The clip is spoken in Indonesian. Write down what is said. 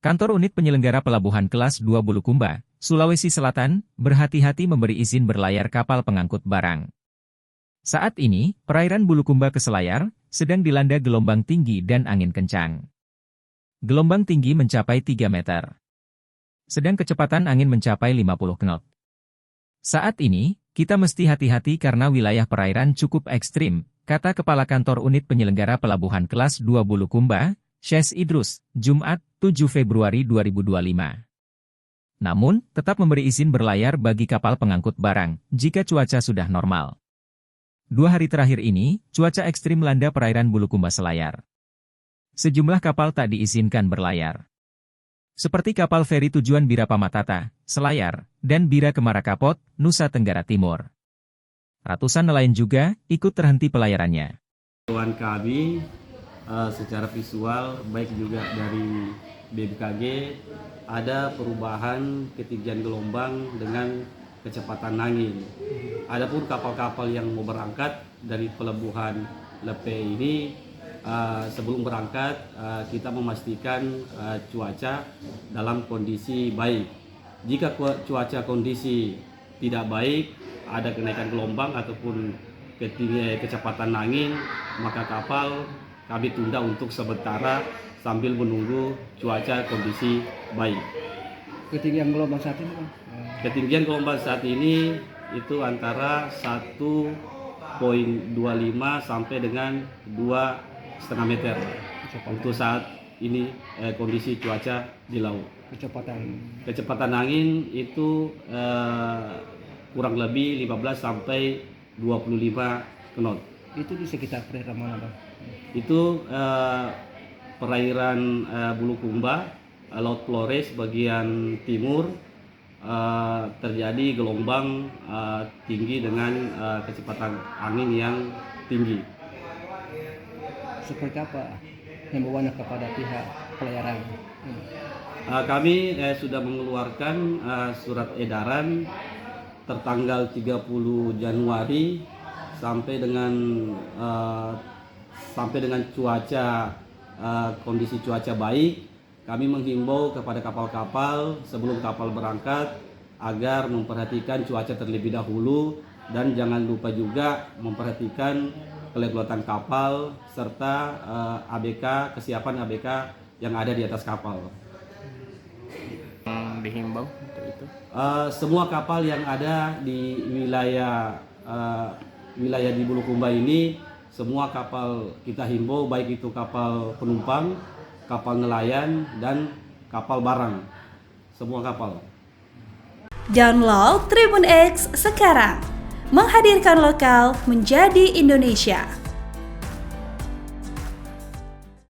Kantor Unit Penyelenggara Pelabuhan Kelas 2 Bulukumba, Sulawesi Selatan, berhati-hati memberi izin berlayar kapal pengangkut barang. Saat ini, perairan Bulukumba ke Selayar sedang dilanda gelombang tinggi dan angin kencang. Gelombang tinggi mencapai 3 meter. Sedang kecepatan angin mencapai 50 knot. Saat ini, kita mesti hati-hati karena wilayah perairan cukup ekstrim, kata Kepala Kantor Unit Penyelenggara Pelabuhan Kelas 2 Bulukumba, Syes Idrus, Jumat, 7 Februari 2025. Namun, tetap memberi izin berlayar bagi kapal pengangkut barang, jika cuaca sudah normal. 2 hari terakhir ini, cuaca ekstrim melanda perairan Bulukumba Selayar. Sejumlah kapal tak diizinkan berlayar. Seperti kapal feri tujuan Bira Pamatata, Selayar, dan Bira Kemara Kapot, Nusa Tenggara Timur. Ratusan nelayan juga ikut terhenti pelayarannya. Kami secara visual, baik juga dari BMKG, ada perubahan ketinggian gelombang dengan kecepatan angin. Adapun kapal-kapal yang mau berangkat dari pelabuhan Lepe ini, sebelum berangkat kita memastikan cuaca dalam kondisi baik. Jika cuaca kondisi tidak baik, ada kenaikan gelombang ataupun kecepatan angin, maka kapal kami tunda untuk sementara sambil menunggu cuaca kondisi baik. Ketinggian gelombang saat ini, Bang? Ketinggian gelombang saat ini itu antara 1,25 sampai dengan 2,5 meter. Untuk saat ini kondisi cuaca di laut. Kecepatan angin itu kurang lebih 15 sampai 25 knot. Itu di sekitar perairan mana, Bang? Itu perairan Bulukumba, Laut Flores bagian timur, terjadi gelombang tinggi dengan kecepatan angin yang tinggi. Seperti apa himbauannya kepada pihak pelayaran? Kami sudah mengeluarkan surat edaran tertanggal 30 Januari sampai dengan cuaca kondisi cuaca baik. Kami menghimbau kepada kapal-kapal sebelum kapal berangkat agar memperhatikan cuaca terlebih dahulu dan jangan lupa juga memperhatikan kelegotan kapal serta ABK, kesiapan ABK yang ada di atas kapal. Dihimbau untuk itu? Semua kapal yang ada di wilayah di Bulukumba ini, semua kapal kita himbau, baik itu kapal penumpang, kapal nelayan, dan kapal barang. Semua kapal. Download Tribun X sekarang. Menghadirkan lokal menjadi Indonesia.